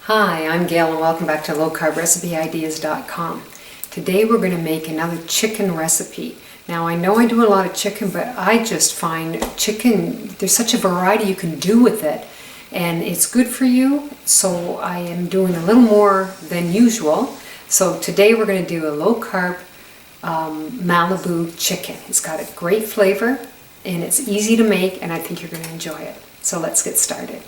Hi, I'm Gail and welcome back to lowcarbrecipe.ideas.com. Today we're going to make another chicken recipe. Now I know I do a lot of chicken, but I just find chicken, there's such a variety you can do with it and it's good for you, so I am doing a little more than usual. So today we're going to do a low carb Malibu chicken. It's got a great flavor and it's easy to make and I think you're going to enjoy it. So let's get started.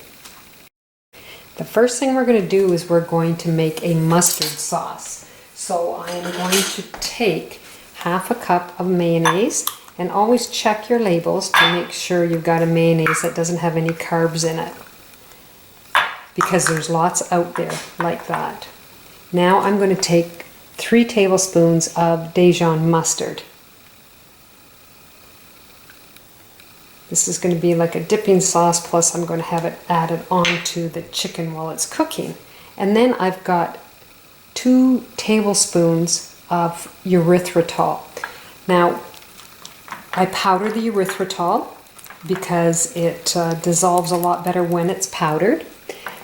The first thing we're going to do is we're going to make a mustard sauce. So I am going to take half a cup of mayonnaise, and always check your labels to make sure you've got a mayonnaise that doesn't have any carbs in it, because there's lots out there like that. Now I'm going to take 3 tablespoons of Dijon mustard. This is going to be like a dipping sauce, plus I'm going to have it added onto the chicken while it's cooking. And then I've got 2 tablespoons of erythritol. Now, I powder the erythritol because it dissolves a lot better when it's powdered.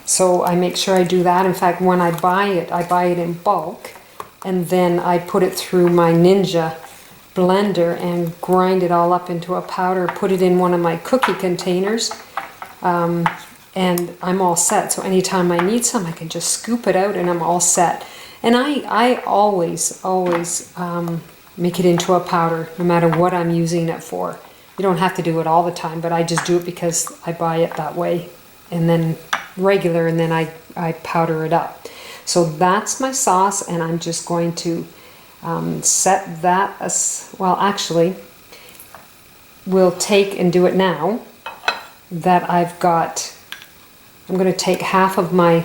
So I make sure I do that. In fact, when I buy it in bulk, and then I put it through my Ninja blender and grind it all up into a powder, put it in one of my cookie containers, and I'm all set. So anytime I need some, I can just scoop it out and I'm all set. And I always make it into a powder, no matter what I'm using it for. You don't have to do it all the time, but I just do it because I buy it that way, and then regular, and then I powder it up. So that's my sauce, and I'm just going to set that as, well, actually we'll take and do it now that I've got. I'm going to take half of a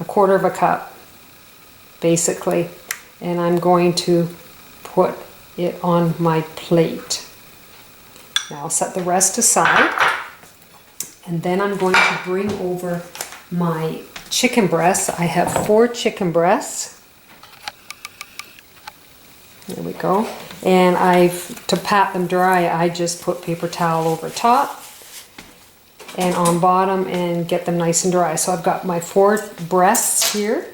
quarter of a cup basically, and I'm going to put it on my plate. Now I'll set the rest aside, and then I'm going to bring over my chicken breasts. I have 4 chicken breasts. There we go. And to pat them dry, I just put paper towel over top and on bottom and get them nice and dry. So I've got my 4 breasts here,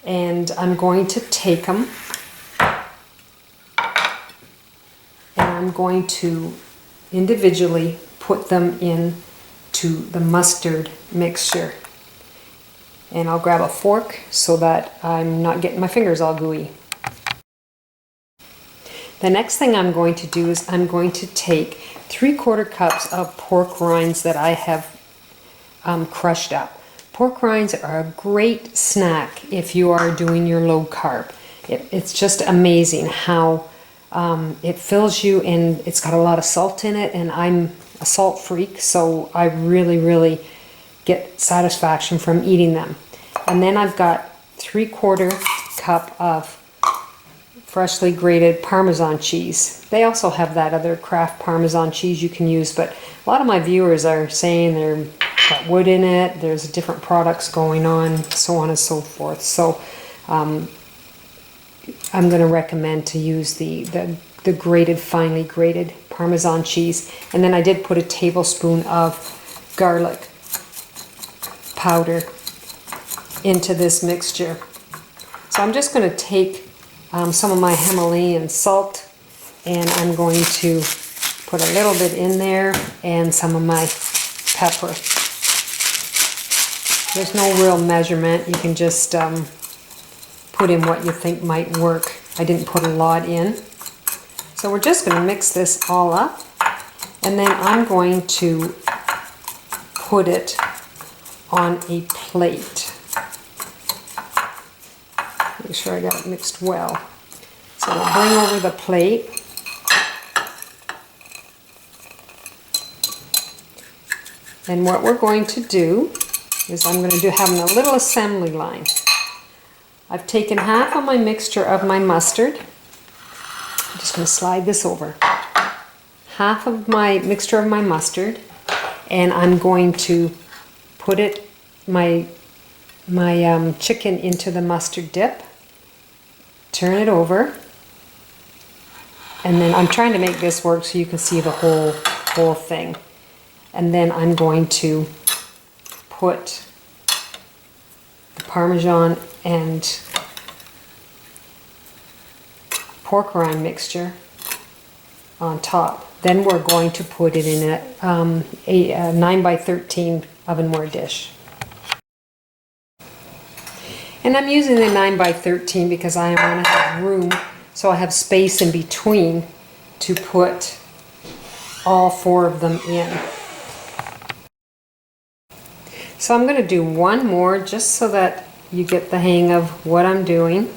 and I'm going to take them and I'm going to individually put them into the mustard mixture. And I'll grab a fork so that I'm not getting my fingers all gooey. The next thing I'm going to do is I'm going to take 3/4 cups of pork rinds that I have crushed up. Pork rinds are a great snack if you are doing your low carb. It's just amazing how it fills you, and it's got a lot of salt in it, and I'm a salt freak, so I really get satisfaction from eating them. And then I've got 3/4 cup of freshly grated Parmesan cheese. They also have that other Kraft Parmesan cheese you can use, but a lot of my viewers are saying they've got wood in it, there's different products going on, so on and so forth. So I'm going to recommend to use the grated, finely grated Parmesan cheese. And then I did put a tablespoon of garlic powder into this mixture. So I'm just going to take some of my Himalayan salt, and I'm going to put a little bit in there, and some of my pepper. There's no real measurement. You can just put in what you think might work. I didn't put a lot in. So we're just going to mix this all up, and then I'm going to put it on a plate. Make sure I got it mixed well. So I'll bring over the plate. And what we're going to do is I'm going to have a little assembly line. I've taken half of my mixture of my mustard. I'm just going to slide this over. Half of my mixture of my mustard, and I'm going to put my chicken into the mustard dip. Turn it over, and then I'm trying to make this work so you can see the whole thing. And then I'm going to put parmesan and pork rind mixture on top. Then we're going to put it in a 9 by 13 ovenware dish. And I'm using the 9 by 13 because I want to have room, so I have space in between to put all 4 of them in. So I'm going to do one more just so that you get the hang of what I'm doing.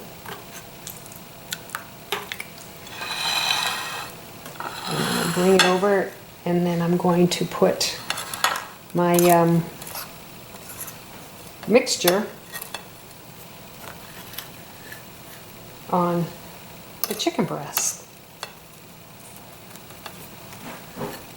I'm going to bring it over, and then I'm going to put my mixture on the chicken breast.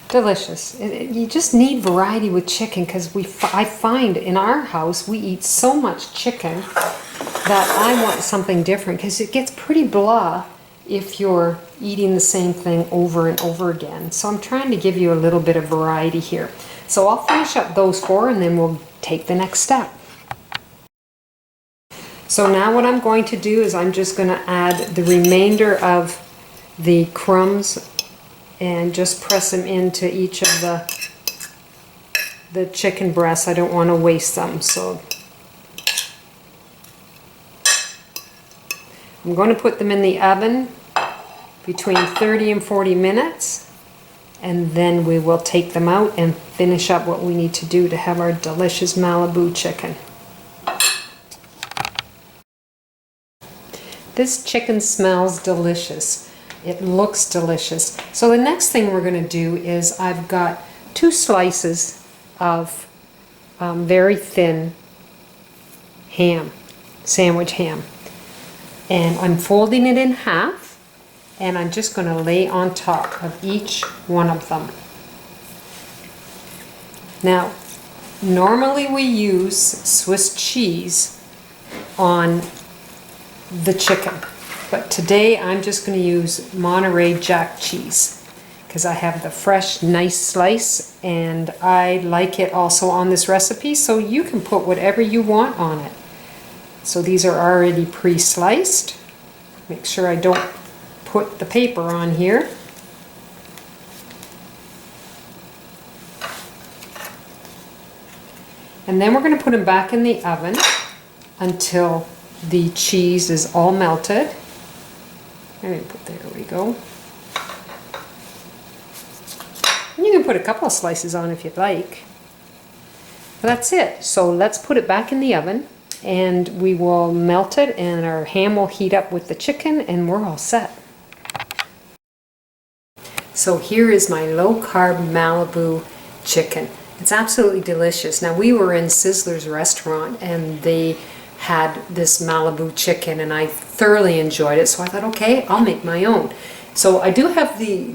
Delicious. You just need variety with chicken because I find in our house we eat so much chicken that I want something different because it gets pretty blah if you're eating the same thing over and over again. So I'm trying to give you a little bit of variety here. So I'll finish up those 4 and then we'll take the next step. So now what I'm going to do is I'm just going to add the remainder of the crumbs and just press them into each of the chicken breasts. I don't want to waste them, so I'm going to put them in the oven between 30 and 40 minutes, and then we will take them out and finish up what we need to do to have our delicious Malibu chicken. This chicken smells delicious. It looks delicious. So the next thing we're going to do is I've got 2 slices of very thin ham, sandwich ham. And I'm folding it in half, and I'm just going to lay on top of each one of them. Now, normally we use Swiss cheese on the chicken, but today I'm just going to use Monterey Jack cheese because I have the fresh nice slice and I like it also on this recipe, so you can put whatever you want on it. So these are already pre-sliced. Make sure I don't put the paper on here. And then we're going to put them back in the oven until the cheese is all melted. There we go. And you can put a couple of slices on if you'd like. But that's it. So let's put it back in the oven and we will melt it and our ham will heat up with the chicken and we're all set. So here is my low-carb Malibu chicken. It's absolutely delicious. Now we were in Sizzler's restaurant and they had this Malibu chicken and I thoroughly enjoyed it, so I thought, okay, I'll make my own. So I do have the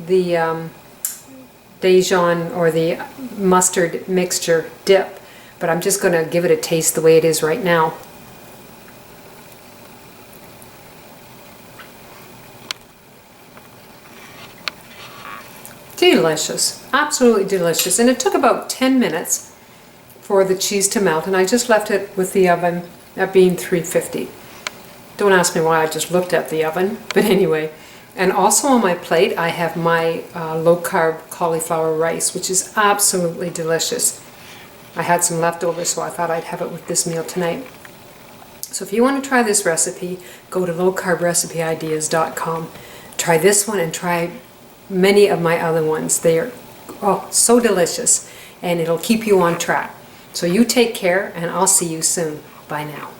dijon or the mustard mixture dip, but I'm just going to give it a taste the way it is right now. Delicious, absolutely delicious. And it took about 10 minutes for the cheese to melt, and I just left it with the oven at being 350. Don't ask me why, I just looked at the oven, but anyway. And also on my plate I have my low-carb cauliflower rice, which is absolutely delicious. I had some leftovers, so I thought I'd have it with this meal tonight. So if you want to try this recipe, go to lowcarbrecipe.com. Try this one and try many of my other ones. They are so delicious and it'll keep you on track. So you take care and I'll see you soon. Bye now.